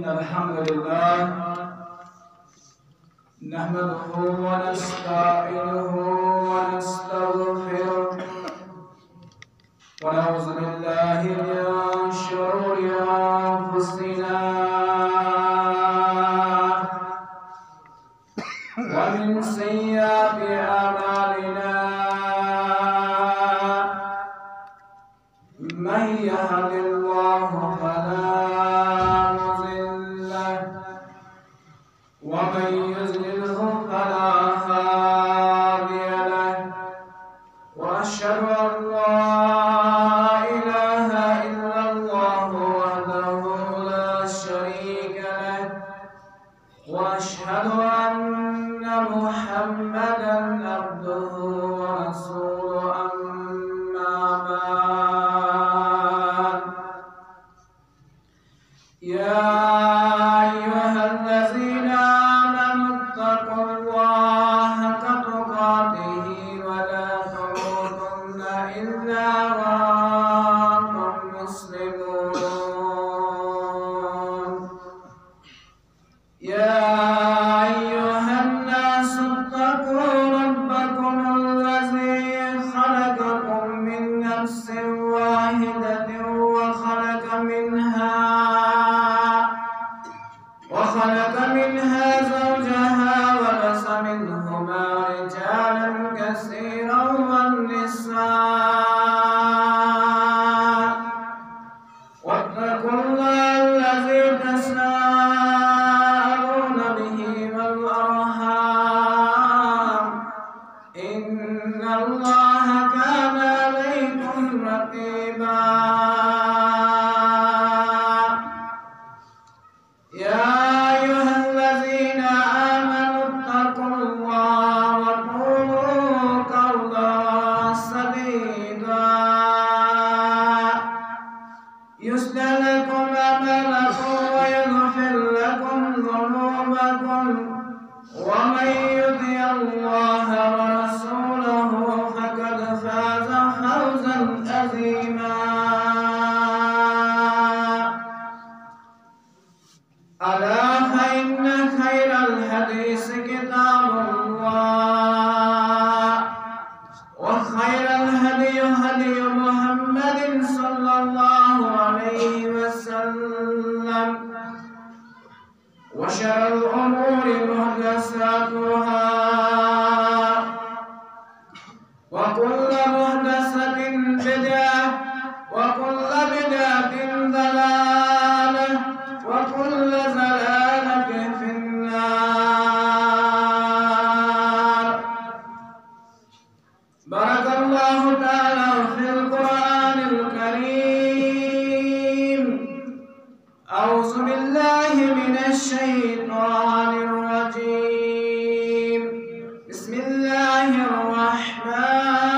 الحمد لله نحمده ونستعينه ونستغفره ونعوذ بالله من شرور أنفسنا ومن سيئات أعمالنا من يهد الله فلا ومن يضلله فلا هادي له واشهد ان لا اله الا الله وحده لا شريك له واشهد ان محمدا عبده ورسوله اما بعد يا ايها الذين اتقوا الله حق تقاته ولا تموتن إلا وأنتم مسلمون يا أيها الناس اتقوا ربكم الذي خلقكم من نفس واحدة وخلق منها زوجها وبث منهما رجالا كثيرا والنساء واتقوا الله الذي تساءلون به والأرحام إن الله كان عليكم رقيبا يصلح لكم أعمالكم ويغفر لكم ذنوبكم ومن يطع الله ورسوله فقد فاز فوزا عظيما ألا فإن خير الحديث كتاب الله وخير الهدي هدي محمد صلى الله عليه وسلم وشر الأمور محدثاتها وكل محدثة بدعة وكل بدعة ضلالة وكل ضلالة في النار. بارك الله تعالى في القرآن الكريم. أعوذ بالله من الشيطان الرجيم. بسم الله الرحمن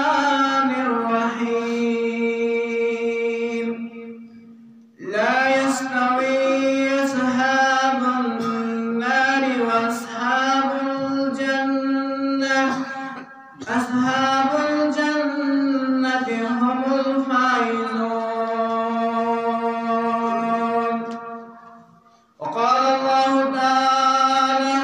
الرحيم. لا يستوي أصحاب النار وأصحاب الجنة أصحاب الجنة هم الفائزون. وقال الله تعالى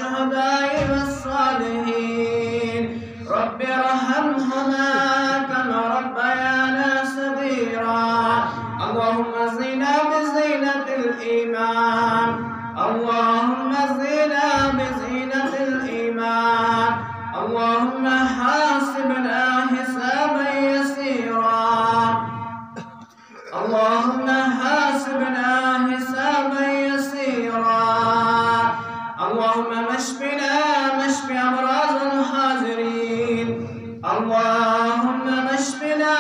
والشهداء والصالحين رب ارحمهما كما ربيانا صغيرا اللهم زينا بزينة الإيمان اللهم زينا بزينة الإيمان اللهم حاسبنا حسابا يسيرا اللهم حاسبنا حسابا يسيرا اللهم اشفنا واشف أمراض الحاضرين اللهم اشفنا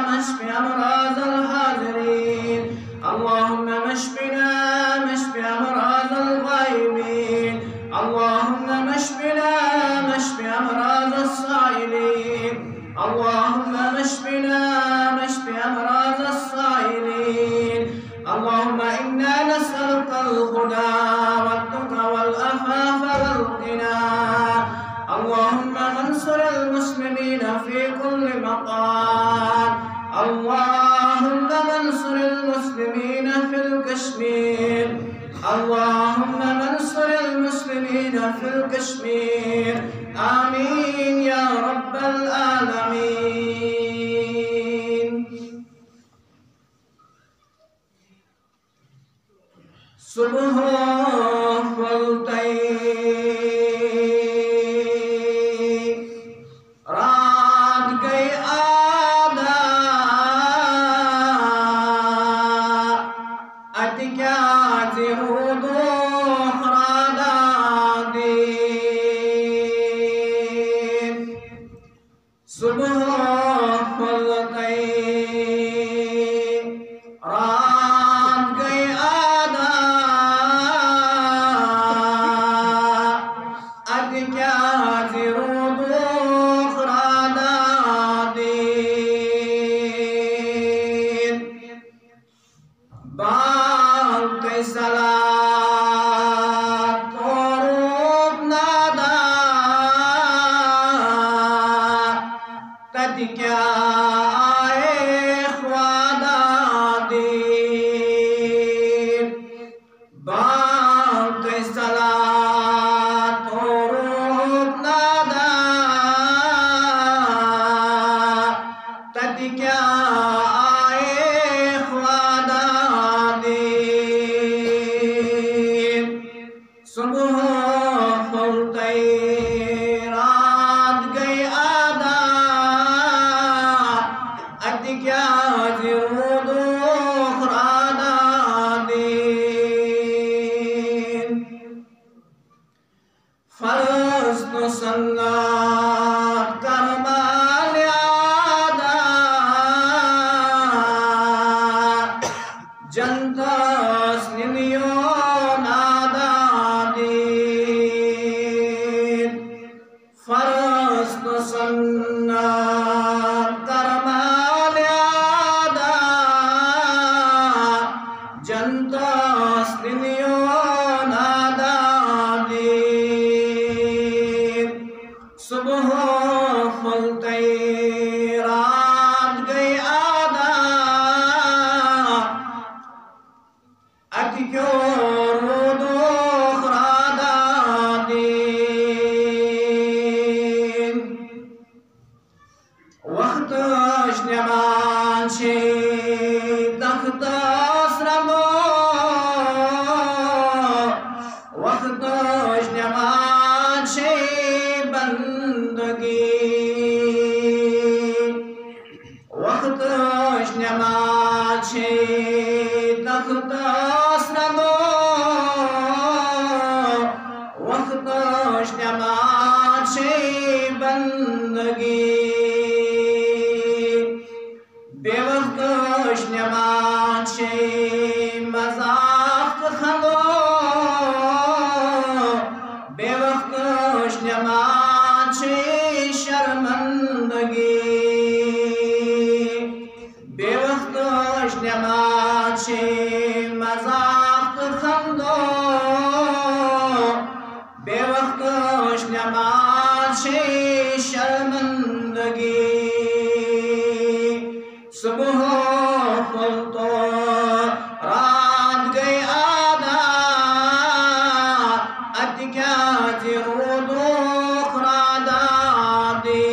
واشف أمراض الحاضرين اللهم اشفنا واشف أمراض الغائبين اللهم اشفنا واشف أمراض الصائلين اللهم اشفنا واشف أمراض الصائلين اللهم إنا نسألك الهدى والتقى والعفاف والغنى اللهم انصر المسلمين في كل مقام اللهم انصر المسلمين في الكشمير اللهم انصر المسلمين في الكشمير آمين يا رب العالمين صبح پھولتے رات گئی آدھا ات کیا زیرود خرادا دین صبح پھولتے رات گئی آدھا ات کیا زیرود خرادا دین بالتے صلاة قروب نادا تد کیا آئے خوادا دین بالتے صلاة قروب نادا تد کیا آئے خوادا دین صبح پھولتے رات گئی آدھا ات کیا زیرود خرادا دین فرض تو سنت کرمال آدھا جنتس نمیو نادا دین فرض تو سنت کرمال آدھا جنتس نمیو نادا دین صبح پھولتے رات گئی آدھا ات کیوں رود خرادا دین وقت نمان چھ تخت رمو وقت نمان چھ بندگی وقت نمان چھ تخت رمو وقت نمان چھ بندگی بے وقت نمان چھ مذاق خندو بے وقت نمان چھ شرمندگی بے وقت نمان چھ مذاق خندو بے وقت نمان چھ شرمندگی صبح پھولتو رات گئی آدھا ات کیا درود اخرى دادین.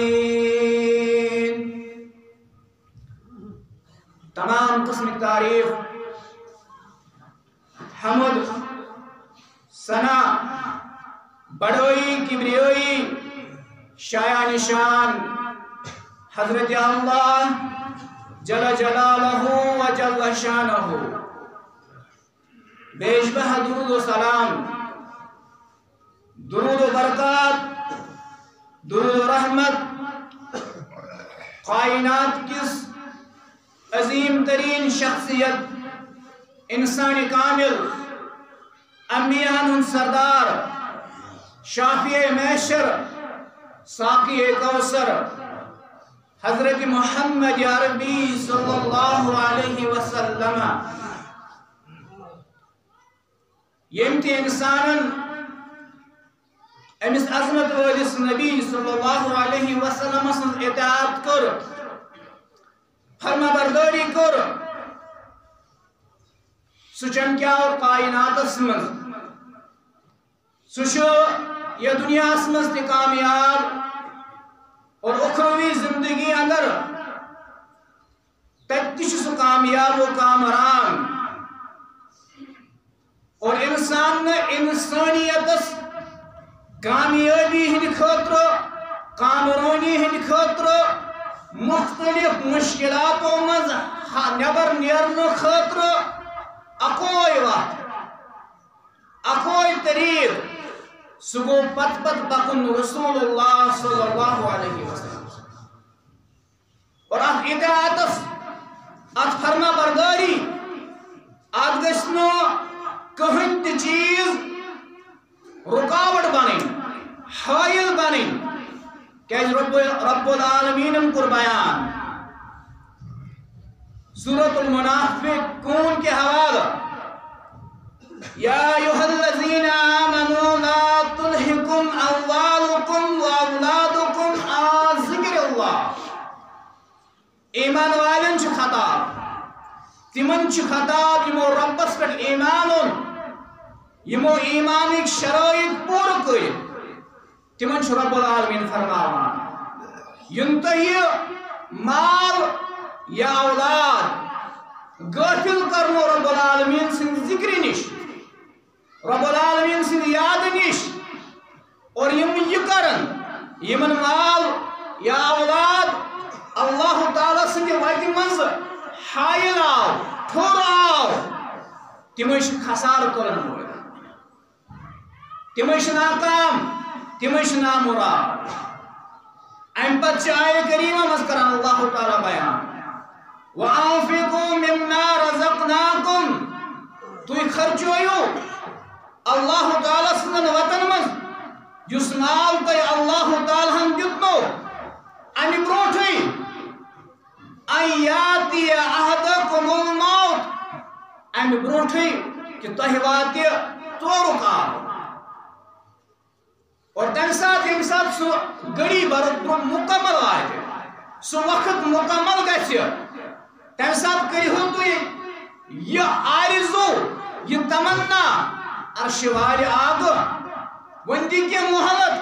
تمام قسم تعریف، حمد، ثنا، بڑوئی، کبریائی، شایان شان حضرت اللہ جل جلالہ و جل شانہ. بیشبہ درود و سلام، درود و برکات، درود و رحمت کائنات کس عظیم ترین شخصیت، انسان کامل، انبیاء سردار، شافی محشر، ساقی کوثر، حضرت محمد عربی صلی اللہ علیہ وسلم. یمت انسان امس عظمت والس نبی صلی اللہ علیہ وسلم سن اطاعت کر، فرما برداری کر، سہ چمکیو کائنات من، سہ یہ دنیا مز تہ کامیاب اور اخروی زندگی اندر تہ سہ کامیاب و کامران. اور انسان انسانیتس کامیابی ہند خاطر، کامرانی ہند خاطر، مختلف مشکلاتوں مز نبر نیرن خاطر اکوئی وقت، اکوئی طریق، سہ گو پت پکن رسول اللہ صلی اللہ علیہ وسلم. اور ات اطاعتس، ات فرما برداری، ات گژھِ نہٕ کہین تہ چیز رکاوٹ بنیں، حائل بنیں. کیاز رب العالمین کور بیان سورۃ المنافقون کے حوالہ، یا ایھا الذین آمنوا لا تلہکم اموالکم واولادکم عن ذکر اللہ. ایمان والن چھ خطاب، تمن چھ خطاب یمو ربس پہ ایمان اون، یمو ایمانک شرائط پور کر، تمن چھ رب العالمین فرماوان ین تہ مال یا اولاد غافل کرنو رب العالمین سند ذکر نش، رب العالمین سند یاد نش، اور یم یہ کرن، یمن مال یا اولاد اللہ تعالی سند وتہ مز حائل آو، ٹھور آو، تمے خسار تلن وول، تمے ناکام، تمے نامراد. ام پتہ آیہ کریمہ مز کران اللہ تعالی بیان وَأَنفِقُوا مِمَّا رَزَقْنَاكُمْ. تُہۍ خرچویو اللہ تعالی سندن وطن مز یس مال تۄہہِ اللہ تعالی ہن دِتنو، امہِ برونٹھٕے ان یاتی احدکم الموت، امہِ برونٹھٕے کہ تۄہہِ واتہِ ژورُک آب. اور تمہِ ساتہٕ ییٚمہِ ساتہٕ سُہ گڑی برُک مکمل واتہِ، سُہ وقت مکمل گژھِ، تمہِ ساتہٕ کٔرِہو تُہۍ یہِ آرزو، یہِ تمنا عرشِ والہِ آگہٕ. وۄنۍ دِ کینٛہہ مہلت،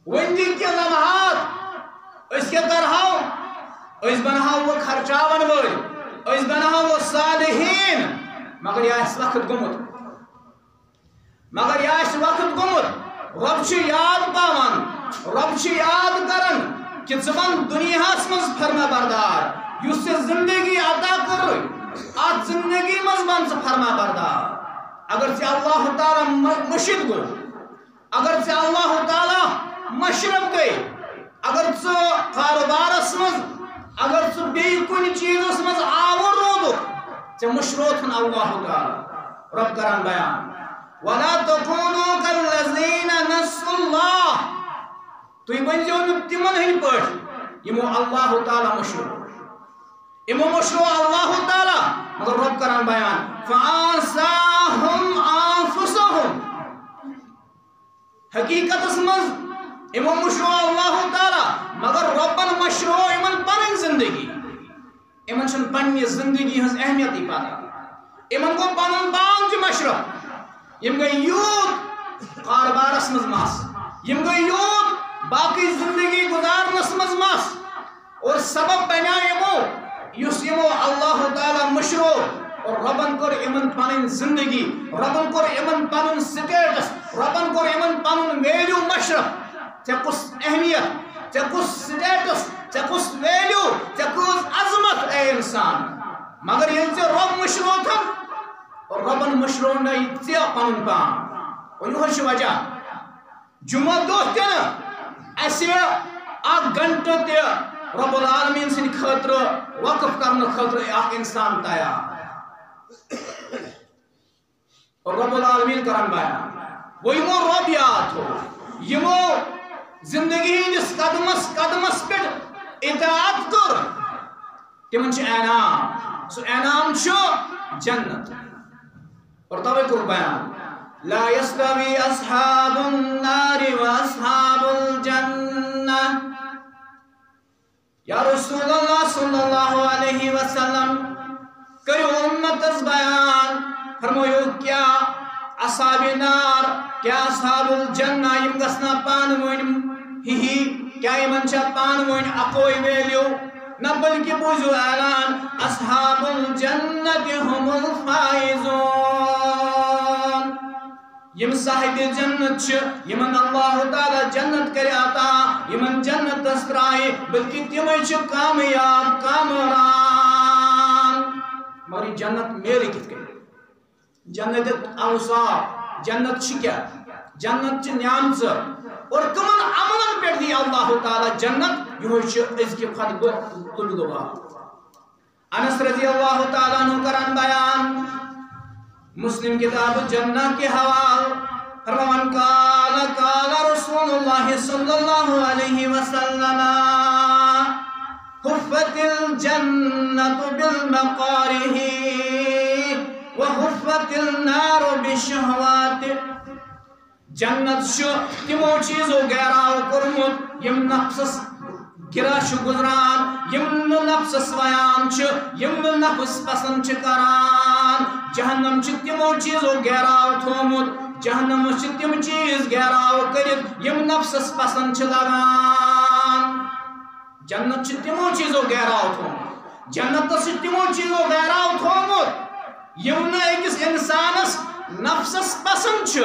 وۄنۍ دِ کینٛہہ لمحات، أسۍ کیٛاہ کرہو، أسۍ بنہو وہ خرچاون وٲلۍ، أسۍ بنہو وہ صالحین. مگر یہ آسہِ وقت گوٚمُت، مگر یہ آسہِ وقت گوٚمُت. رب چھُ یاد پاوان، رب چھُ یاد کران کہ ژٕ بن دنیاہس منٛز فرما بردار، یُس ژےٚ زندگی عطا کوٚرُے اتھ زندگی منٛز بن ژٕ فرما بردار. اگر ژےٚ اللہ تعالیٰ مشد گوٚو، اگر ژےٚ اللہ تعالیٰ مشرف گٔے، اگر ژٕ کاروبارس منٛز، اگر ژٕ بیٚیہِ کُنہِ چیٖزس منٛز آوُر روٗدُکھ، ژےٚ مشروتھن اللہ تعالیٰ. رب کران بیان وَلَا تَكُونُوا كَالَّذِينَ نَسُوا اللَّهَ. تُہۍ بٔنۍزیو نہٕ تِمن ہٕنٛدۍ پٲٹھۍ یِمو اللہ تعالیٰ مشرو، یِمو مشرو اللہ تعالیٰ. مگر رب کران بیان فَأَنسَاهُمْ أَنفُسَهُمْ. حقیقتس منٛز یِمو مشرو اللہ تعالیٰ، مگر ربن مشرو یِمن پنٕنۍ زندگی. یِمن چھنہٕ پننہِ زندگی ہٕنٛز اہمیتٕے پتہ، یِمن گوٚو پنُن پان تہِ مشرف. یم گئی یوت کاربارس مز مس یم گئی یوت باقی زندگی گزارنس مز مس اور سبب بنیا یمو اللہ تعالیٰ مشرو اور ربن کور امن پن زندگی ربن کور امن پن سٹیٹس ربن کور امن پن ویلیو مشرف ژے کس اہمیت ژے کس سٹیٹس ژے کس ویلیو ژے کس عظمت اے انسان مگر یل ژے رب مشرو تھن اور ربن مشرو نئی ژے پن پان اور یہ وجہ جمعہ دہ تہ اسہ اک گھنٹہ تہ رب العالمین سن خاطر وقف کرنے خاطر اخ انسان تیار اور رب العالمین کرن بیان وہ یمو رب یاد ہو یمو زندگی ہندس قدمس پہ اطاعت کر تمن انعام سو انعام جنت اور توے کور بیان لا يستوي اصحاب النار واصحاب الجنہ یا رسول اللہ صلی اللہ علیہ وسلم کرو امتس بیان فرمایو کیا اصحاب نار کیا اصحاب الجنہ یم گسنا پان ون ہی کیا یمن چھ پان ون اکوئی ویلیو نہ بلکہ بوزو اعلان اصحاب الجنت هم الفائزون یم صاحب جنت چھ یمن اللہ تعالی جنت کرے عطا یمن جنت تسرائے بلکہ تمے چھ کامیاب کامران مگر جنت میرے کت کرے جنت اوصاف جنت چھ کیا جنت چھ نعمت اور کمن عملن پہ دی اللہ تعالی جنت یہ چھ اس کے خطب طلبہ انس رضی اللہ تعالی عنہ کران بیان مسلم کتاب جنہ کے حوال فرمان قال رسول اللہ صلی اللہ علیہ وسلم حفت الجنت بالمقارہ وحفت النار بالشہوات جنت شو تمو چیزو گیراو کرمت یم نفسس گرا گزران یم نفسس ویان یم نفس پسند کران جہنم تمو چیزو گیراو تھومت جہنم تم چیز گیراو کرت یم نفسس پسند لگان جنت تمو چیزو گیراو تھومت جنت تمو چیزو گیراو تھومت یم اکس انسانس نفسس پسند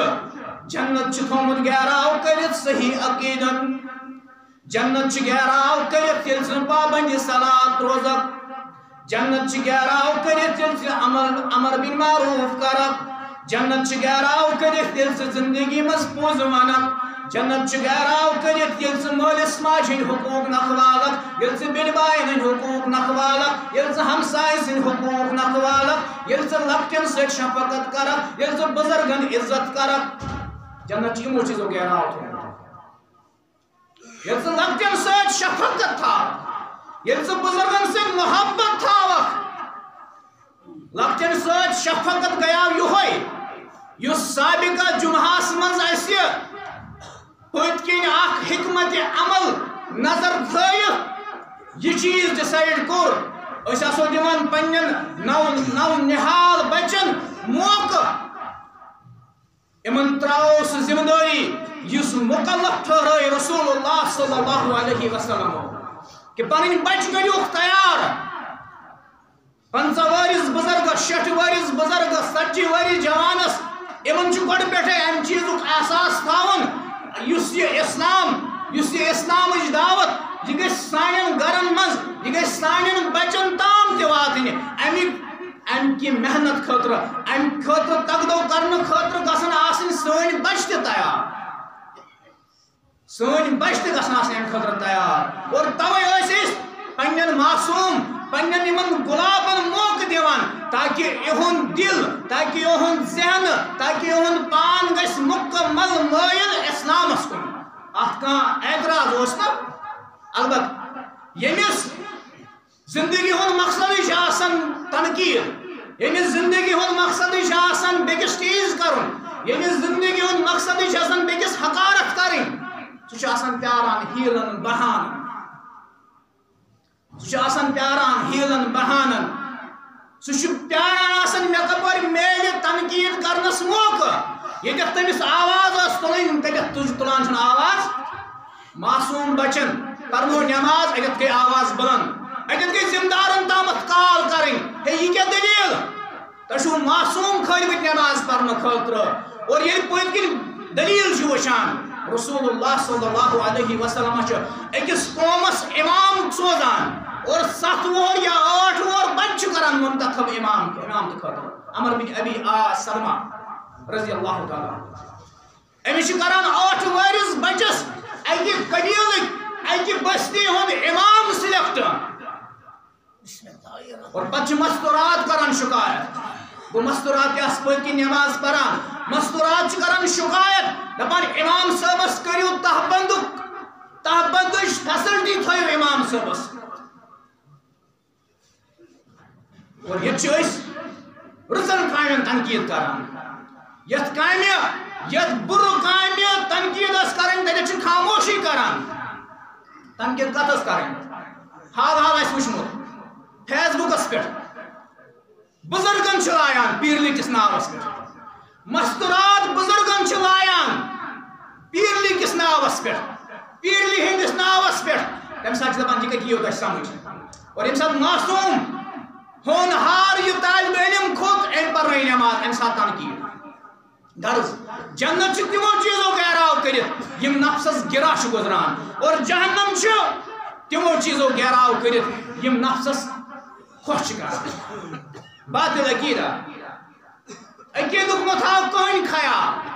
جنت تھومت گیراو کرت صحیح عقیدن جنت گیراو کرت یل سن پابندی صلات روزک جنت گیراو کرت یل سن امر بالمعروف کرک جنت گیراو کرت یل سن زندگی مز پوز ونک جنت گیراو کرت یل سن مالس ماجہ حقوق نخوالک یل سن بن بائن حقوق نخوالک یل سن ہمسائے سن حقوق نخوالک یل سن لکٹن سے شفقت کرک یل سن بزرگن عزت کرک جنت یمو چیزو گیراو تھو یل سن لکٹن سے شفقت تھا یل سن بزرگن سے محبت تھا لکٹن سے شفقت گیا یوہی یس سابقہ جمعہس منز اسی پت کن اخ حکمت عمل نظر تھائت یہ چیز ڈسائیڈ کور اس آسو دیوان پنن نو نحال بچن موقع امن تراؤ سے ذمہ داری یس مکلف ٹھہرائے رسول اللہ صلی اللہ علیہ وسلم کہ پنن بچ کریو تیار 50 ورس بزرگ 60 ورس بزرگ 70 ورس جوانس امن گڈ پہ ام چیز احساس تھاون یس یہ اسلام دعوت یہ گھ سان گرن مز یہ گھ سان بچن تام تاتن ام کی محنت خاطر ام خاطر تگدو کرنے خاطر گھن آسن سن بچ تیار سن بچ تھن ام خاطر تیار اور توے پنن معصوم پنن یمن غلامن موقع دیوان تاکہ یہن دل تاکہ یہن ذہن تاکہ یہن پان گژھِ مکمل مائل اسلامس کن ات کان اعتراض اوس نا البتہ یمس زندگی ہند مقصد آسان تنقید یمس زندگی ہند مقصد آسان بیکس ٹیز کرن یمس زندگی ہند مقصد آسان بیکس حقارت کرن سہ آسان پیاران ہیلن بہانن سہ پیاران ہیلن بہانن سہ پیاران مے کپر میل تنقید کرنس موقع یہ تمس آواز تلن تج تلان آواز معصوم بچن پرنو نماز اتت گئی آواز بلند اتت گئی ذمہ دارن تامت کال کریں ہے یہ کیا دلیل تشو معصوم کھلمت نماز پرن خاطر اور یہ پت کن دلیل وچان رسول اللہ صلی اللہ علیہ وسلم اکس قومس امام سوزان اور 7 وہر یا 8 وہر بچ کران منتخب امام خاطر عمر بن ابی سلمہ رضی اللہ تعالی امس کران 8 وہرس بچس اکی قبیل اکی بستی ہند امام سلیکٹ اور پتہ مستورات کران شکایت وہ مستورات اس پہ کی نماز پڑھان مستورات کران شکایت دپان امام صاحبس کریو تہبندش فیسلٹی تھیو امام صاحبس اور یہ رزن کامین تنقید کران یت کامہ یت بر کامہ تنقید اس کرن تتہ خاموشی کران تنقید کتس کرن حال اس وچمت فیس بکس پہ بزرگن لایان پیرلی کس ناوس پہ مستورات بزرگن لایان پیرلی کس ناوس پہ پیرلی ہندس ناوس پہ تمہ سات دپان یہ کتھ یو سمجھ اور یم سات معصوم ہونہار یہ طالب علم کھوت ام پر نماز ام سات تنقید غرض جنت تمو چیزوں گہراؤ کرت یم نفسس گرا گزران اور جہنم تمو چیزوں گہراؤ کرت یم نفسس خوش کران باطل عقیدہ عقیدک متھاو کہن خیال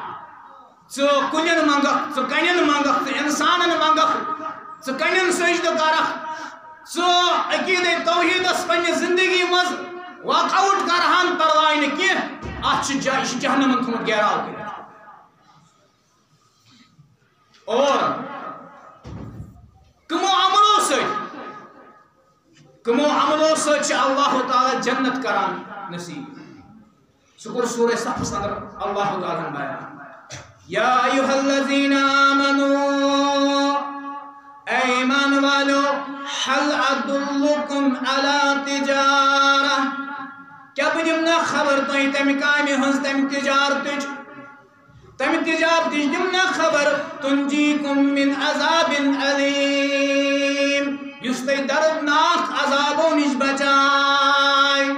ژٕ کُلٮ۪ن منگکھ ژٕ کنٮ۪ن منگکھ ژٕ انسانن منگکھ ژٕ کنٮ۪ن سجدٕ کرکھ ژٕ عقیدے توحیدس پننہِ زندگی منٛز واک آؤٹ کرہان پرواے نہٕ کینٛہہ اتھ چھُ جہنمن تھوٚمُت گیراو کٔرِتھ اور کمو عملو سۭتۍ چھُ اللہ تعالیٰ جنت کران نصیب سُہ کوٚر سورہ صفس اندر اللہ تعالیٰ بیان یا ایھا الذین آمنوا اے ایمان والو هل ادلکم علی تجارہ کیا بہٕ دِمہٕ نا خبر تۄہہِ تمہِ کامہِ ہٕنٛز تمہِ تجارتٕچ دِمہٕ نا خبر تنجیکم من عذاب علیم یُس تۄہہِ دردناک عذابو نِش بچایہِ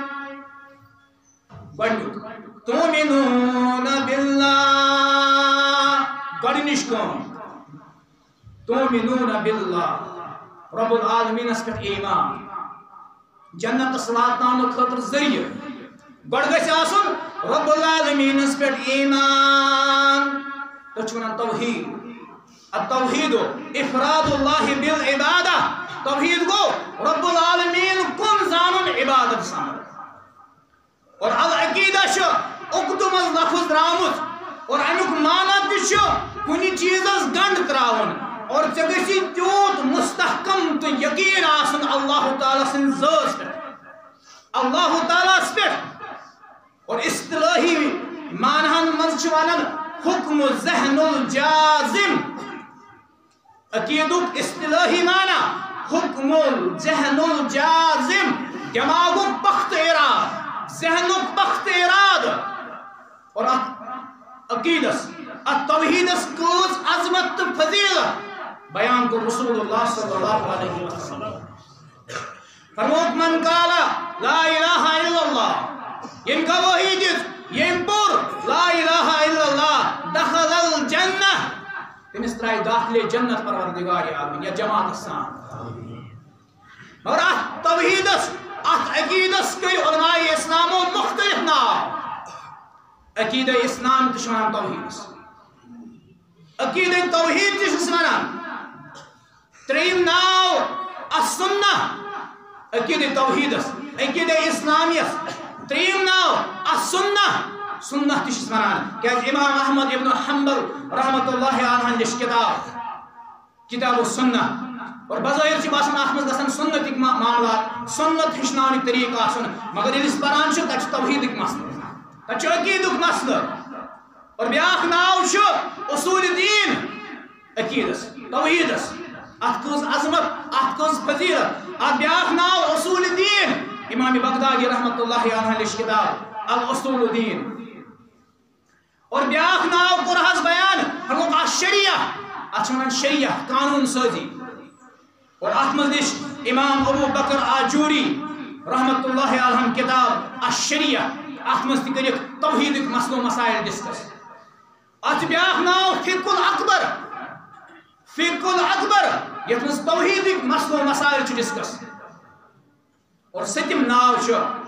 گۄڈنیُک تؤمنون باللہ گۄڈنِچ کٲم تؤمنون باللہ رب العالمینس پہ ایمان جنتس واتناونہٕ خٲطرٕ ذریعہ گۄڈٕ گژھِ آسُن رب العالمینس پہ ایمان تتھ چھِ ونان توحید التوحید افراد اللہ بالعبادہ توحید گو رب العالمین کن زانن عبادت سان اور العقیدہ چھ اقدو مز لفظ درامت اور امیک معنی تہ چھ کُنہِ چیزس گنڈ تراون اور ژےٚ گژھی تیوٗت مستحکم تو یقین آسن اللہ تعالیٰ سٕنٛدِ ذات پٮ۪ٹھ اللہ تعالیٰ پٮ۪ٹھ اور اصطلاحی معنہن منٛز چھِ ونان حکم ذہن الجازم عقیدُک اصطلاحی معنی حکم ذہن الجازم دماغُک پختہ اراد ذہنُک پختہ اراد اور عقیدس توحیدس کۭژ عظمت تو فضیلت بیان کو رسول اللہ صلی اللہ علیہ وسلم فرموک من قال لا الہ الا اللہ یم گواہی دِژ یم پوٚر لا الہ الا اللہ دخل الجنہ تٔمِس ترٛایہِ داخلے جنت پروردگار عالمین یا جماعت سان اور اتھ توحیدس اتھ عقیدس کٔرۍ علماء اسلامو مختلف ناو عقیدہ اسلام تہِ چھِ ونان توحیدس عقیدہ توحید تہِ چھِس ونان ترٛیٚیِم ناو السنہ عقیدہ توحیدس عقیدہ اسلامیس ترٛیٚیِم ناو السنہ سنہ تہِ چھِس ونان کیازِ امام احمد ابن حنبل رحمۃ اللہ علیہ لیچھ کتاب السنہ اور بظاہر چھِ باسان اتھ منٛز گژھن سنتٕکۍ معاملات سنت ہیٚچھناونٕکۍ طریقہٕ آسُن مگر ییٚلہِ أسۍ پران چھِ تتہِ چھُ توحیدٕکۍ مسلہٕ تتہِ چھُ عقیدُک مسلہٕ اور بیاکھ ناو چھُ اصوٗلِ دیٖن عقیدس توحیدس اتھ کۭژ عظمت اتھ کۭژ فضیلت اتھ بیاکھ ناو اصوٗلِ دیٖن امام بغدادی رحمۃ اللہ علیہ لیچھ کتاب الاصول الدین اور بیاکھ ناو کورہس بیان فرموک شریعہ اتھ شریعہ قانون سازی اور ات مز امام ابو بکر آجوری رحمت اللہ علیہ کتاب الشریعہ ات مز تک توحید مسل و مسائل ڈسکس ات بیاکھ ناو فقہ الاکبر یت مز توحید مسل و مسائل ڈسکس اور ستم ناو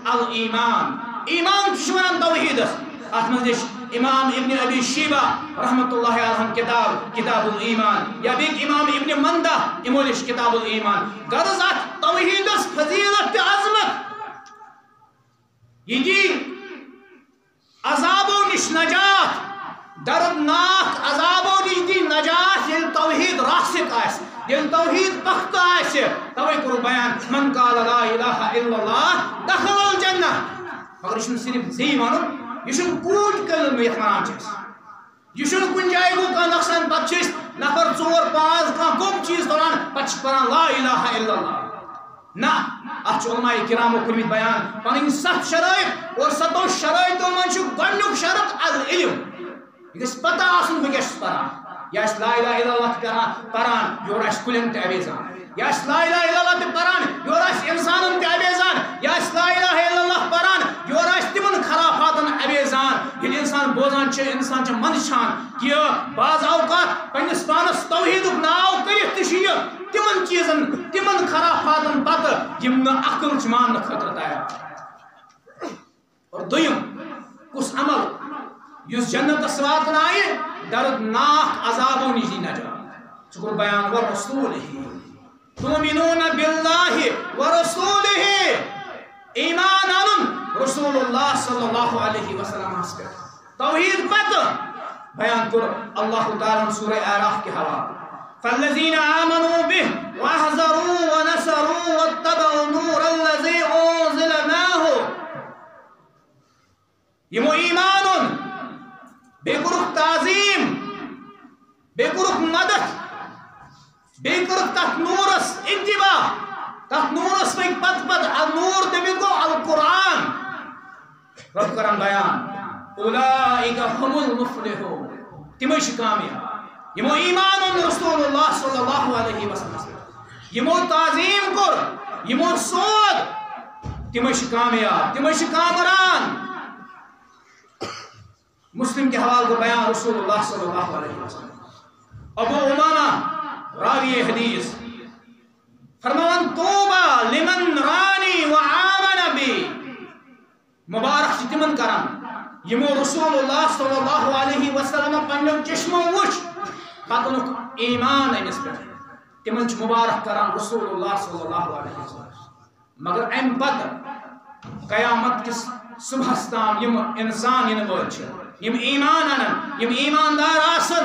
الایمان ایمان ونان توحیدس ات مز امام ابن ابی شیبہ رحمت اللہ علیہ کتاب الایمان یا بیک امام ابن مندہ امولش کتاب الایمان غرض ات توحیدس فضیلت تہ عظمت یہ عذابو نش نجات دردناک عذابو نش دی نجات یل توحید راسک آس یل توحید پختہ آس توے کرو بیان من قال لا الہ الا اللہ دخل الجنہ مگر یہ صرف زی ون یہ کوٹ کلم یت ونان یہ کن جائے گو کھانا نقصان پتہ نفر 4 5 کھانا گوم چیز دوران پتہ پڑھان لا الہ الا اللہ نا ات علماء کرامو کرمت بیان پن 7 شرائط اور 7 شرائطوں من گۄڈنیُک شرط العلم یہ گژھِ پتہ آسن بہ کیاہ چھُس پران یا لا الہ الا اللہ کران پران یور آسہِ کُلٮ۪ن تہِ اَویزان یا لا الہ الا اللہ تہِ پران یور آسہِ اِنسانن تہِ اَویزان یا لا الہ الا اللہ پران یور آسہِ تمن خرافاتن اَویزان ییٚلہِ انسان بوزان چھُ انسان چھُ منٛدچھان کہ بعض اوقات پننس پانس توحیدُک ناو کٔرِتھ تہِ چھُ یہِ تمن چیزن تمن خرافاتن پتہٕ یم نہٕ عقل چھِ ماننہٕ خٲطرٕ تیار اور دوٚیِم کُس عمل یُس جنتس واتنایہِ دردناک عذابو نش دی نجات سہ کوٚر بیان ورسولہ تؤمنون باللہ ورسولہ ایمان انن رسول اللہ صلی اللہ علیہ وسلم پہ توحید پتہ بیان کوٚر اللہ تعالیٰ سورہ اعراف کے حوالہ فالذین آمنوا به واحذروا ونصروا واتبعوا النور الذی انزل معه یمو ایمان بے کرک تعظیم بے کرک مدد بے کرک تک نورس اتباع تک نورس میں پت نور تمیت گو القرآن رب کرم بیان اولئک هم المفلحون تمش کامیاب یمو ایمان رسول اللہ صلی اللہ علیہ وسلم یمو تعظیم کر یمو سود تمش کامیاب تمش کامران مسلم کے حوالے کو بیان رسول اللہ صلی اللہ علیہ وسلم ابو امامہ راوی حدیث فرمان توبہ لمن رانی وآمن بی مبارک تمن کران یمو رسول اللہ صلی اللہ علیہ وسلم پنجو چشمو وچ پتنک ایمان اینس پہ تمن مبارک کران رسول اللہ صلی اللہ علیہ وسلم مگر ام پتہ قیامت کس صبح تام یم انسان ین وچ یم ایمان انن یم ایماندار آسن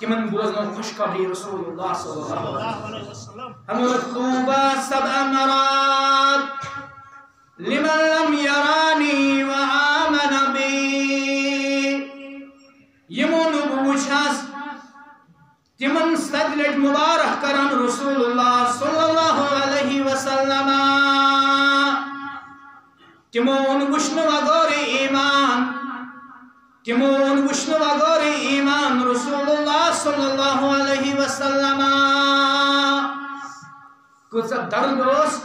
تمن بوزنو خوشخبری رسول اللہ صلی اللہ علیہ وسلم ہم طوبى 7 مرات لمن لم يراني وآمن بي یمون بوچھاس تمن 7 لٹ مبارک کرن رسول اللہ صلی اللہ علیہ وسلم تمون وشن وغور ایمان تمون وشن وغور ایمان رسول اللہ صلی اللہ علیہ وسلم کچھ درد اس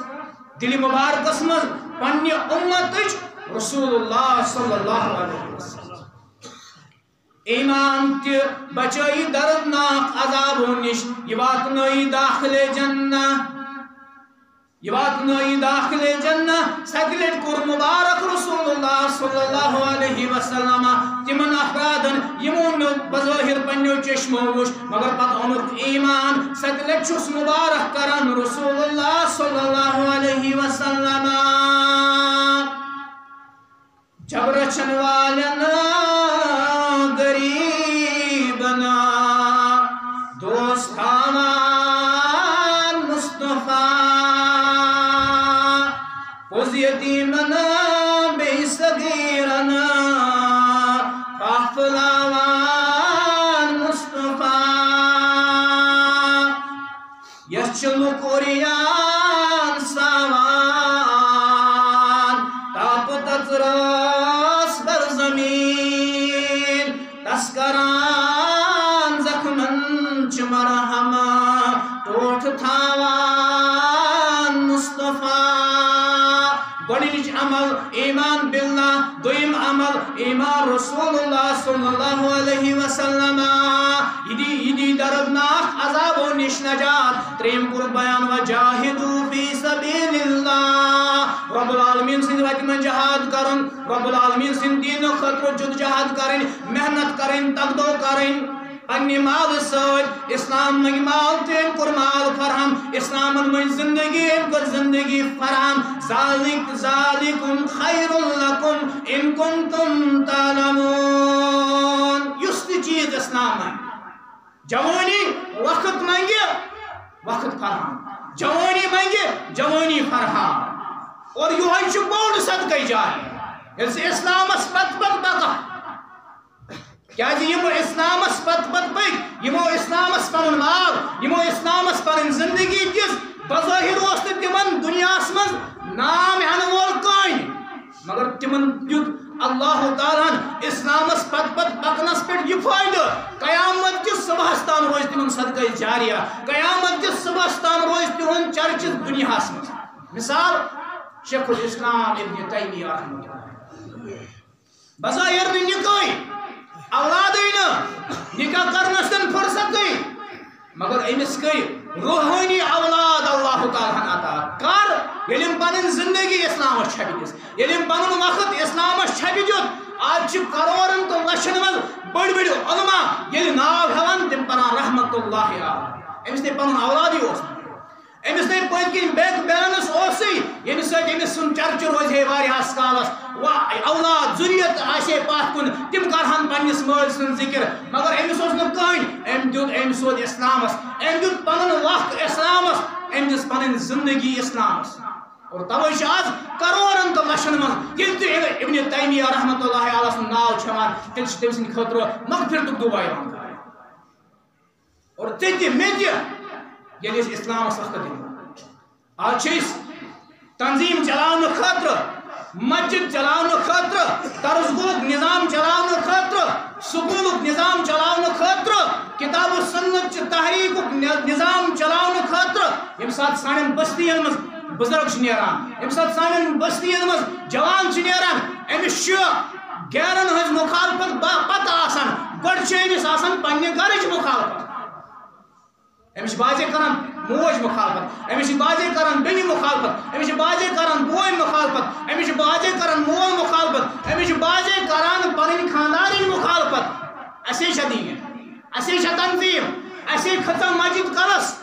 دل مبارک اسمز پنی امتج رسول اللہ صلی اللہ علیہ وسلم ایمان تی بچائی دردناک عذابوں نش یہ واتنائی داخل جنہ یہ واتنائی داخل جنہ سگلٹ کور مبارک رسول اللہ صلی اللہ علیہ وسلم تمن افرادن یمون بظاہر پنیو چشمو وش مگر پتہ انک ایمان سگلٹ چس مبارک کرن رسول اللہ صلی اللہ علیہ وسلم جب رچن والن غریبنا دوست آمان مصطفیٰ پوز یتیمنا بے صغیرنا فافلاوان مصطفیٰ یچلو کوریان ساوان تاپ تطراس بر زمین مرحمہ ٹوٹ تھاوان مصطفیٰ گۄڈنِچ عمل ایمان باللہ دویم عمل ایمان رسول اللہ صلی اللہ علیہ وسلم یہ دی دردناک عذابو نش نجات تریم کور بیان وجاہدو فی سبیل اللہ رب العالمین سند وتہ من جہاد کرن رب العالمین سند دین خاطر جد جہاد کرن محنت کرن تقدو کرن پنہ مال ست اسلام منگ مال تم کور مال فراہم اسلام من زندگی کر زندگی فراہم ذالکم خیر لکم ان کنتم تعلمون یس چیز اسلام جوانی وقت منگے وقت فراہم جوانی منگے جوانی فراہم اور یہ بوڑ صدقہ جاری اسلامس پت بقا کیا یمو اسلامس پت پک یمو اسلامس پن مال یمو اسلامس پن زندگی دس بظاہر اس تمن دنیا من نام ہین وول کہیں مگر تمن دیت اللہ تعالیٰ اسلامس پت پکنس پہ یہ فائدہ قیامت کس صبح تام روز تمن صدقہ جاریہ قیامت کس صبح تام روز تہن چرچز دنیا من مثال شیخ الاسلام ابن تیمیہ رحمۃ اللہ بظاہر نکاح اولاد نکاح کرنس تن فرصت گئی مگر امس گئی روحانی اولاد اللہ تعالیٰ عطا کر یل پن زندگی اسلامس چھپی دس یل پن وقت اسلامس چھپی دیت آج کروڑن تو لچھن من بڑ بڑ علماء یل ناو ہیوان تم پنان رحمت اللہ امس نے پن اولادی امس نے پت کن بیک بیلنس یمس سمس سن چرچ روزے واریاس کالس اولاد ذریت آسے پات کن تم کرہن پنس مال سن ذکر مگر امس کہیں ام سود اسلامس ام دیت پن وقت اسلامس ام دس پن زندگی اسلامس اور توے آج کروڑن تو لچھن من یل ابن تیمیہ رحمۃ اللہ علیہ سن ناو چھوان تیل تم سند خاطر مغفرتک دعا اور تہ مے یل اسلامس وقت دن آج تنظیم چلاؤ خاطر مسجد چلاؤ خاطر طرزگوک نظام چلاؤ خاطر سکولک نظام چلاؤ خاطر کتاب و سنت تحریک نظام چلاؤ خاطر یم سات سان بستین مز بزرگ نیران یم سات سان بستین مز جوان نیران امس گیرن ہز مخالفت پتہ آسان گۄڈٕ چھِ أمِس آسان پننہِ گرٕچ مخالفت امس بازے کران موج مخالفت امس بازے کران بینی مخالفت امس بازے کران بوئے مخالفت امس بازے کران مول مخالفت امس بازے کران پنن خاندان مخالفت اسی شدین اسی تنظیم اسی ختم مسجد کلس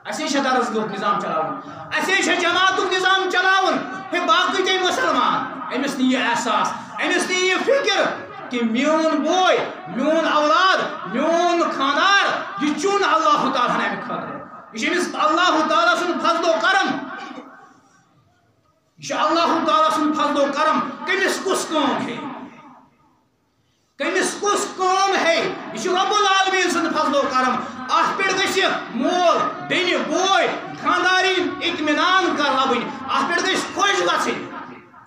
اسی درس گوک نظام چلاون اسی جماعت نظام چلاون ہے باقی تے مسلمان امس نی یہ احساس امس نی یہ فکر کہ میون بوئے میون اولاد میون خاندار یہ چون اللہ تعالیٰ نے خاطر یہ اللہ تعالیٰ سن فضل و کرم یہ اللہ تعالیٰ سن فضل و کرم کمس کس کام ہے کمس کس کام ہے یہ رب العالمین سن فضل و کرم ات پہ گھ مول بین بوئے خانداری اطمینان کر لبن ات پہ گھ خوش گھن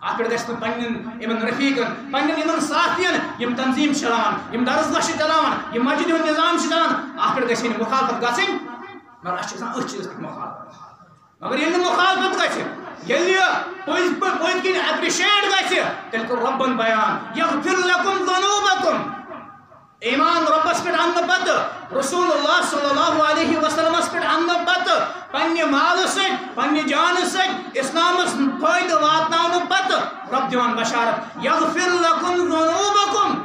ات پہ گھس پن رفیقن پن ساتھین یم تنظیم چلاوان یم درسگاہ چلاوان یم مسجد ہند نظام چلاوان ات پہ گھن مخالفت گھن مگر اس چیز پہ مخالفت مگر یل مخالفت گھن یل پت کن اپریشیٹ گھن تیل کور ربن بیان یغفر لکم ذنوبکم ایمان ربس پہ ان پتہ رسول اللہ صلی اللہ علیہ وسلم پہ ان پتہ پنہ مال ست پنہ جان ست اسلامس فائدہ واتناؤ پتہ رب دیوان بشارت یغفر لکم ذنوبکم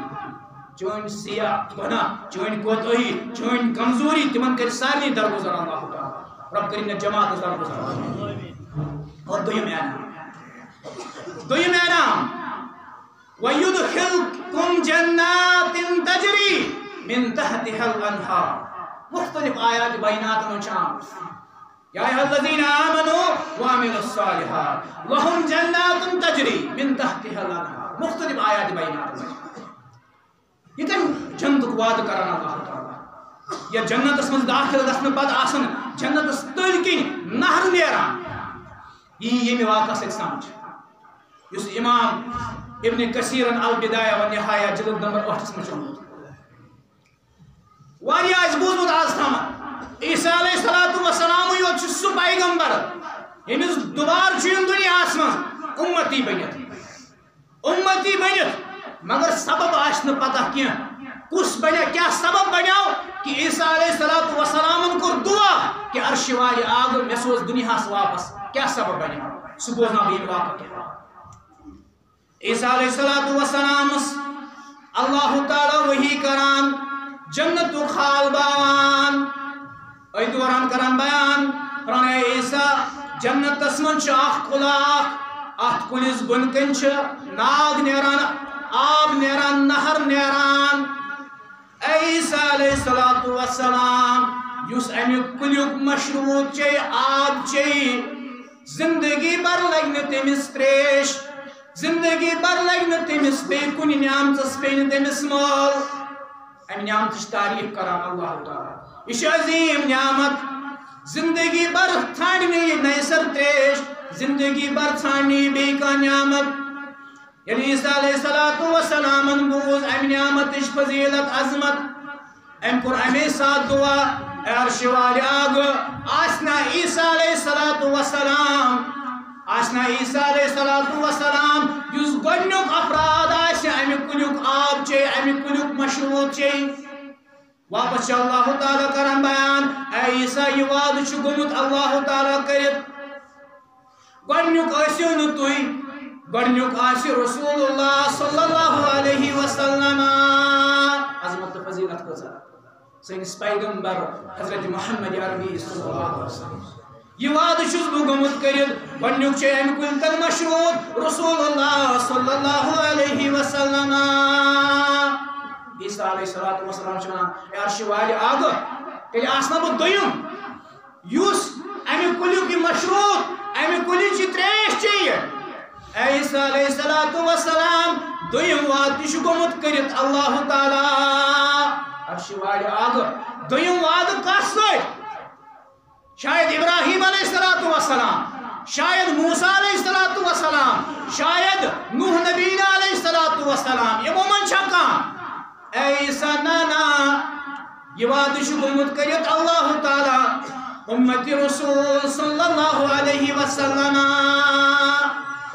چون سیاہ گناہ چون کوتاہی چون کمزوری تمن کر سارے درگزر اللہ تعالی رب کرین جماعت درگزر اور دویم انعام وَيُدْخِلْكُمْ جَنَّاتٍ تَجْرِي مِنْ تَحْتِهَا الْأَنْهَارُ مختلف آیات بینات نوچان یا ایہا الذین آمنوا وعملوا الصالحات لهم جنات تجری من تحتها الانہار مختلف آیات بینات یہ کن جنت وعدہ کران اللہ تعالی یا جنت اس من داخل گژھنہٕ پتہٕ آسان جنت اس تٔلۍ کِنۍ نہر نیران یہ ییٚمہِ واقعہ سۭتۍ سمجھ یُس امام ابن کثیر البدایہ والنہایہ جلد نمبر 8 من واریاہ بوزمت آز تام یمس دوبار دنیا من امتی بنت مگر سبب آہ پتہ کی کس بنیا کیا سبب بنیو کہ عیسیٰ علیہ السلام کور دعا کہ عرش والے آگ میں سوز دنیا واپس کیا سبب بنیو سہ بوزنا بہ واقع کیا عیسیٰ علیہ السلام اللہ تعالی وحی کران جنت خال باوان اے دوران کران بیان فران اے عیسیٰ جنت من اخ کلاک ات کلس بن کن ناگ نیران آب نیران نہر نیران اے عیسیٰ علیہ السلام یس امی کلیک مشروب چے آب چے زندگی بر لگن تمس تریش زندگی بر لگن تمس بے کن نعمتس پین تمس مول ام نعمت تعریف کران اللہ تعالی یہ عظیم نعمت زندگی بر ٹھانڈنی نیسر تریش زندگی بر ٹھانڈنی بے کا نعمت یعنی عیسیٰ علیہ السلام بوز ام نعمت فضیلت عظمت ام کور امی ساتھ دعا عرش والے آگ آسنا عیسیٰ علیہ السلام آسنا عیسیٰ علیہ السلام یس گۄڈنیُک افراد آسہِ امی کُلیُک آب چے امی کُلیُک مشروب چے واپس چھ اللہ تعالیٰ کران بیان اے عیسیٰ یہ وعدٕ چھُ گوٚمُت اللہ تعالیٰ کٔرِتھ گۄڈنیُک ٲسِو نہٕ تُہۍ گۄڈنیُک آسہِ رسول اللہ صلی اللہ علیہ وسلم عظمت تہٕ فضیلت کۭژاہ سٲنِس پیغمبر حضرت محمد عربی صلی اللہ علیہ وسلم یہ وعدٕ چھُس بہٕ گوٚمُت کٔرِتھ گۄڈنیُک چھُ اَمہِ کُلۍ تل مشروب رسول اللہ صلی اللہ علیہ وسلم عیسیٰ علیہ السلام چھُ ونان اے عرشِ والہِ آگ تیٚلہِ آسنا بہٕ دوٚیُم یُس اَمہِ کُلیُک یہِ مشروب اَمہِ کُلِچ یہِ تریش چیٚیہِ اے عیسیٰ علیہ السلام دوٚیُم وعدٕ تہِ چھُ گوٚمُت کٔرِتھ اللہ تعالیٰ عرشِ والہِ آگ دوٚیُم وعدٕ کس سۭتۍ شاید ابراہیم علیہ السلام شاید موسیٰ علیہ السلام شاید نوح نبی علیہ السلام یمو من چھا کانٛہہ اے عیسیٰ نا یہ وعدٕ چھُ گوٚمُت کٔرِتھ اللہ تعالیٰ امتی رسول صلی اللہ علیہ وسلم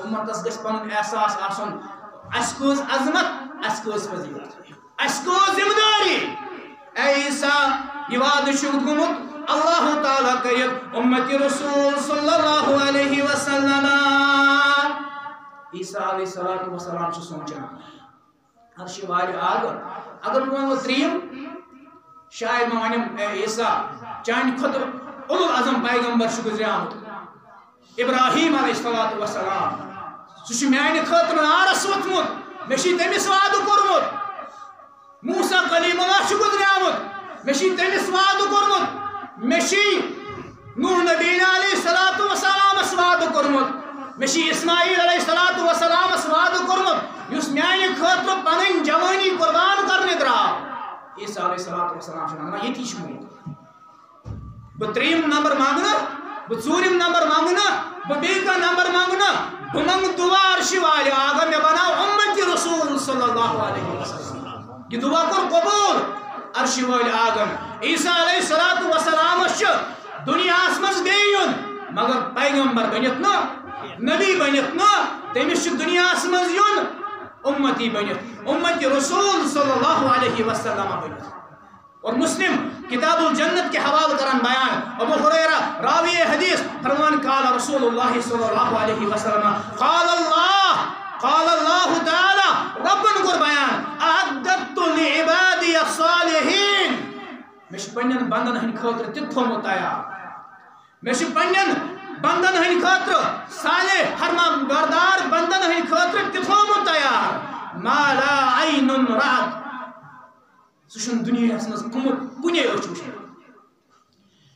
امتس گژھِ پنُن احساس آسُن اَسہِ کۭژ عظمت اَسہِ کۭژ فضیلت اَسہِ کۭژ ذمہٕ دٲری اے عیسیٰ یہ وعدٕ چھُ گوٚمُت اللہ تعالیٰ کٔرِتھ امتی رسول صلی اللہ علیہ وسلم عیسیٰ علیہ السلام چھُ سونچان عرشِ والہِ آگ اگر بہٕ ونہو ترٛیٚیِم شاید بہٕ ونیم اے عیسیٰ چانہِ خٲطرٕ اولو اعظم پیغمبر چھُ گُزریومُت ابراہیم علیہ السلام سُہ چھُ میانہِ خٲطرٕ نارس ووٚتھمُت مےٚ چھُے تٔمِس وعدٕ کوٚرمُت موسیٰ کلیم اللہ چھُ گُزریومُت مےٚ چھُے تٔمِس وعدٕ کوٚرمُت مےٚ چھُے نوح نبی علیہ السلامس وعدٕ کوٚرمُت مےٚ چھُے اسماعیل علیہ السلامس وعدٕ کوٚرمُت یُس میانہِ خٲطرٕ پنٕنۍ جوٲنی قربان کرنہِ درٛاو عیسیٰ علیہ السلام چھُ ونان ییٚتی چھُ موٗد بہٕ ترٛیٚیِم نمبر منٛگہٕ نہٕ بہٕ ژوٗرِم نمبر منٛگہٕ نہٕ بہٕ بیٚیہِ کانٛہہ نمبر منٛگہٕ نہٕ بہٕ منٛگہٕ دُعا عرشِ والہِ آگ مےٚ بناو اُمتی رسول صلی اللہ علیہ وسلم یہ دعا کوٚر قبوٗل عرشِ والہِ آگن عیسیٰ علیہ السلام چھُ دُنیاہس منٛز بیٚیہِ یُن مگر پیغمبر بٔنِتھ نہٕ نبی بٔنِتھ نہٕ تٔمِس چھُ دُنیاہس منٛز یُن امتی بٔنِتھ امتی رسول صلی اللہ علیہ وسلم بٔنِتھ اور مسلم کتاب الجنت کے حوالہ کران بیان ابو ہریرہ راوی حدیث فرمان قال رسول اللہ صلی اللہ علیہ وسلم قال اللہ تعالی ربن کور بیان اعددت لعبادی الصالحین میں پنن بندن ہن خاطر تہ تھومت تیار میں پنن بندن ہن خاطر صالح فرما بردار بندن ہن خاطر تہ تھومت تیار ما لا عین رات سن دنیا مز کنے أچھ وچھان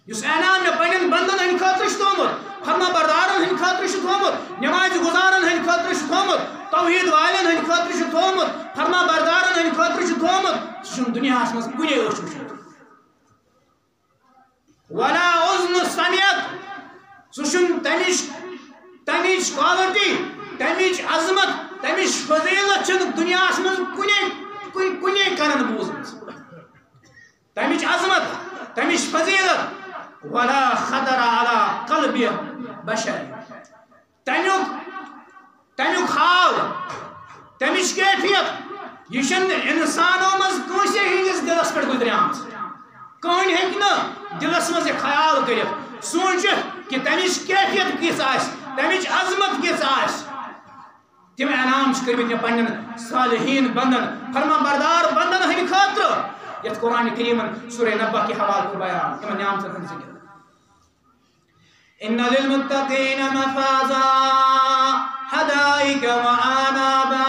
اس انعام میں پنن بندن ہن خاطر تھومت فرما بردارن ہن خاطر تھومت نماز گزارن ہن خاطر تھومت توحید والن ہن خاطر تھومت فرما بردارن ہن خاطر تھومت سن دنیا مز کنے أچھ وچھان ولا اذن سمعت سن تمچ کوالٹی تمچ عظمت تمچ فضیلت چھ دنیا مز کنے کرن بوزمت تمچ عظمت تمچ فضیلت ولا خطر على قلب بشر تمیک حال تمچ کیفیت یہ انسانوں مز کنسے ہندس دلس پہ گزریام کہن ہیکہ دلس مز یہ خیال کرت سوچت کہ تمچ کیفیت کس تمچ عظمت کس تم انعام کرمت پن صالحین بندن فرما بردار بندن ہند خاطر یت قرآن کریم سورہ نبا کے حوالہ کو بیان تم نعام سے ذکر ان للمتقین مفازا حدائق وعنابا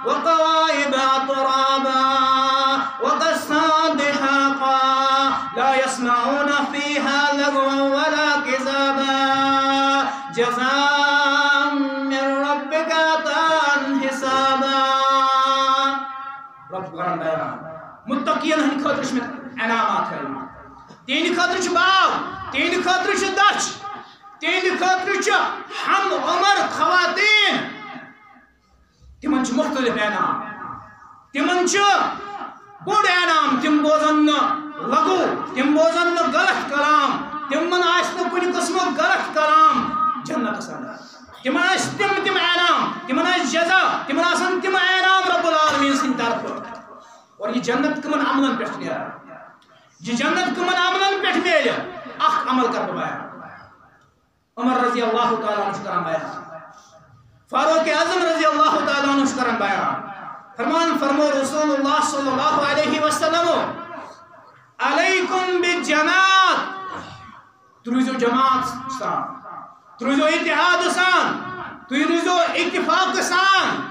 وقوائب ترابا وقصا دحاقا لا يسمعون فيها لغوا ولا كذابا جزاء من ربك عطاء حسابا رب قرآن بیان متقین ہند خاطر انعامات کرمان تہند خاطر باغ تہند خاطر دچھ تہند خاطر ہم عمر خواتین تمن مختلف انعام تمن بوڑ انعام تم بوزن لغو تم بوزن غلط کلام تمن کن قسم غلط کلام جنت تمن تم انعام تمن جزا تمن تم انعام رب العالمین سند طرف اور یہ جنت کمن عملن پہ یہ جنت کمن عملن پہ میل اخ عمل کر بیان عمر رضی اللہ تعالیٰ عنہ کران بیان فاروق اعظم رضی اللہ تعالیٰ عنہ کران بیان فرمو رسول اللہ صلی اللہ علیہ وسلم علیکم بالجماعت تروزو جماعت سان تروزو اتحاد سان تروزو اتفاق سان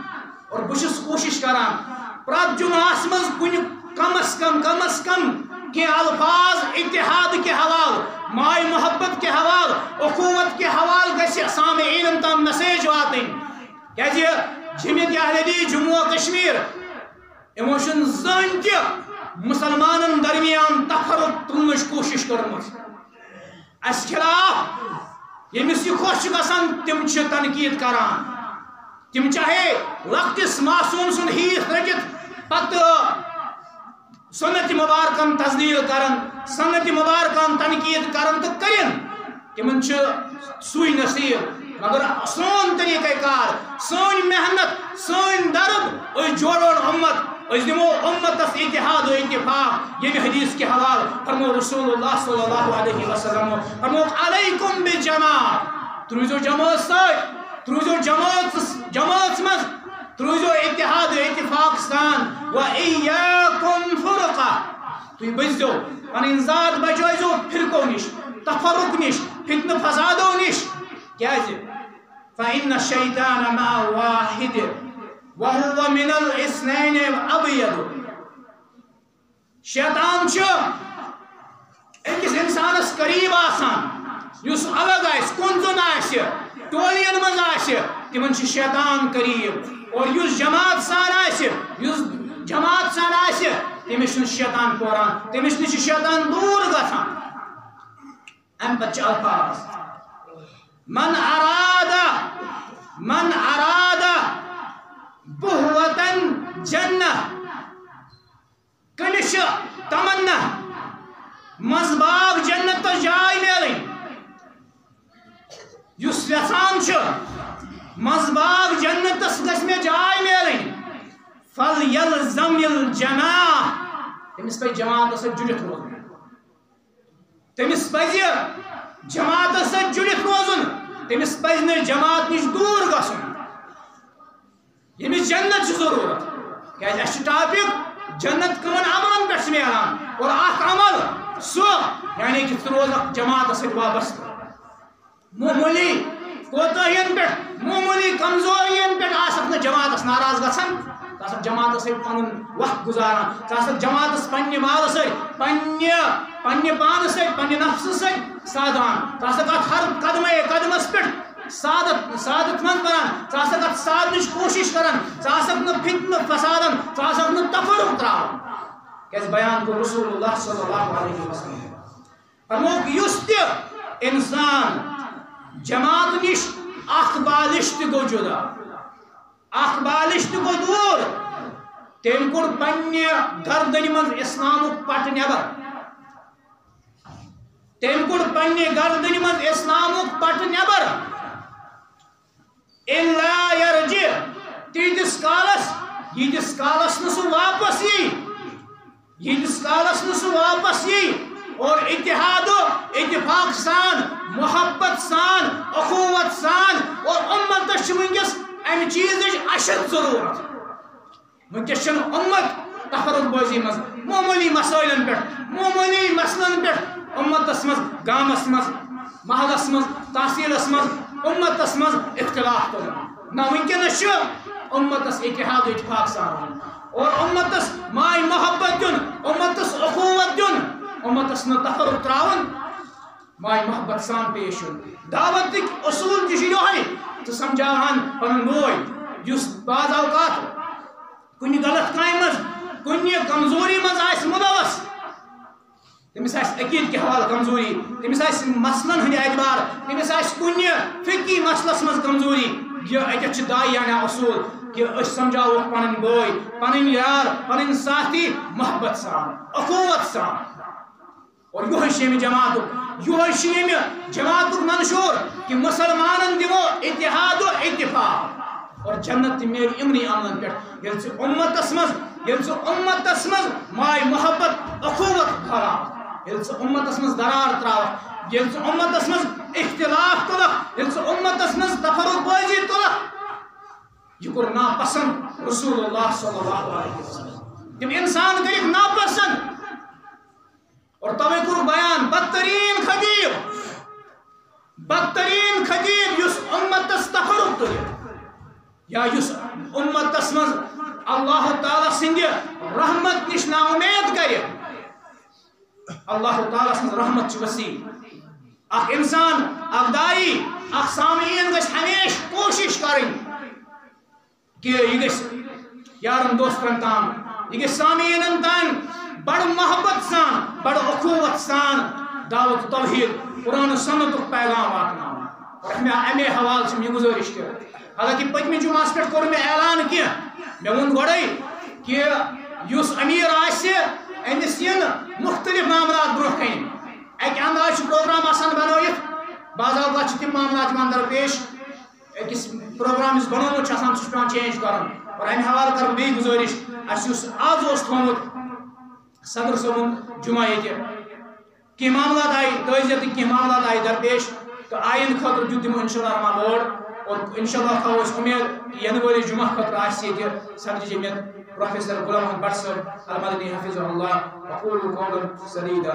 اور بشس کوشش کران پرات جمعہ مز کن کم از کم کہ الفاظ اتحاد کے حوال مائی محبت کے حوال اخوت کے حوال گھر سامعین تام میسیج واتن کی جمعیت اہل جموں و کشمیر یمو زن تہ مسلمانن درمیان تفرق تلنچ کوشش کرمت اس خلاف یمس یہ خوش گژھان تم تنقید کران تم چاہے لکٹس معصوم سن ہیت رٹت پتہ سنت مبارکن تزلیل کرن سنت مبارکن تنقید کرن تو کرن تمن سوئی نصیب مگر سون طریقہ کار سون محنت سون درد اس جوڑون امت اس دمو امتس اتحاد و اتفاق یہ حدیث کے حوال فرمو رسول اللہ صلی اللہ علیہ وسلم فرمو علیکم بالجماعت تروزو جماعت سۭتۍ تروزو جماعت مز تروزو اتحاد و اتفاق سان و ایاکم فرقہ تُہۍ بٔچزیو پنٕنۍ ذات بچٲیزیو فرقو نش تفرق نش فتنہ فسادو نش کیازِ فإن الشیطان مع واحد وهو من الاثنين ابيض شیطان اکس انسانس قریب آسان یس الگ کنزن ٹولین من تمن شیطان قریب اور یس جماعت سان تمس شیطان پوران تمس نش شیطان دور گژھان ام پتہ الفاظ من اراد بہوتن جنہ کنش تمنا مزباغ جنت تو جائے میلن یس یسان مزباغ جنتس گژھِ مے جائے میلن فلیلزم الجماع تمس پہ جماعت سۭتۍ جُڑِتھ روزُن تمس پزِ جماعت سۭتۍ جُڑِتھ روزُن تمس پزِ نہٕ جماعت نش دور گژھُن یمس جنت ضرورت کیازِ اس ٹاپک جنت کمن عملن پہ ملان اور اخ عمل سو یعنی کہ روز جماعت سۭتۍ وابستہٕ معمولی کوتاہین پہ معمولی کمزورین پہ جماعت ناراض گژھان جماعت پن وقت گزاران جماعت پنہ مال پنہ پان پنہ نفس سادان ہر قدمس پہ سادت من کران سادنچ کوشش کران فتنہ فسادن تفرق تراؤن کیازِ بیان کو رسول اللہ صلی اللہ علیہ وسلم فرموک یس تہ انسان جماعت نش اخ بالش تہ گو جدا اخ بالش تہ گو دور تم کوٚڑ پننہِ گردنہِ منٛز اسلامُک پٹ نٮ۪بر تم کوٚڑ پنہ گردن من اسلام پٹ نبر الا یرجع تیتس کالس نہ واپس ییتس کالس نہ واپس اور اتحاد و اتفاق سان محبت سان اخوت سان اور امت ونکس ام چیز اشد ضرورت ونکس امت تفرق بازی مز معمولی مسائل پہ معمولی مسلن پہ امتس مز گامس مز محلس مز تحصیلس مز امتس مز اختلاف نہ ونکس امتس اتحاد و اتفاق سان اور امتس مائی محبت دن امتس اخوت دن امتس نہ تفرق تراون مائی محبت سان پیش دعوت اصول تہ تو سمجھاوان پن بوے اس بعض اوقات کن غلط کامہ مز کن کمزوری مز آس ملوث تمس عقید کے حوالہ کمزوری تمس مسلن ہند اعتبار تمس کن فقی مسلس مز کمزوری یہ اتھ دائیانہ اصول کہ سمجھاو پن بوے پن یار پن ساتھی محبت سان اخوت سان اور یہ جماعت منشور کہ مسلمان دمو اتحاد و اتفاق اور جنت میل امنی امن پہ امتس مز مائی محبت اخوت بھرا امتس مز درار تراو امتس مز اختلاف تلک امتس مز تفرق بازی تلک یہ کور ناپسند رسول اللہ صلی اللہ علیہ وسلم تم انسان کرک ناپسند اور توے کور بیان بدترین خطیب یس امتس تفرق تل یا یس امتس مز اللہ تعالی سند رحمت نش نا امید کر اللہ تعالی سند رحمت وسیع اخ انسان اخ دائی اخ سامعین گژھِ ہمیشہ کوشش کریں کہ یہ گژھِ یارن دوستن تام یہ گژھِ سامعین تام بڑ محبت سان بڑ اخوت سان دعوت توحید قرآن سنت پیغام واتناون اور امے حوالہ سے یہ گزارش کر حالانکہ پتمہ جمعہ پہ کور میں اعلان کی میں ون گوڑے کہ اس امیر آسہ امس ین مختلف معاملات برو کن اکہ انداز پروگرام آسان بنوت بعض اوقات تم معاملات اندر پیش اکس پروگرام بنوت سہ پیان چینج کرن اور امہ حوالہ کر بی گزارش اس آز تھومت صدر صبن جمعہ یہ کی معاملات آئی تعزیت کی معاملات آئی درپیش تو آئین خطر دیت تمو انشاءاللہ رحمان لوڑ اور انشاءاللہ تھو اس امید کہ ین والی جمعہ خطر آس یہ صدر جمعیت پروفیسر غلام محمد بٹ صاحب المدنی حفظہ اللہ اقول قولا سدیدا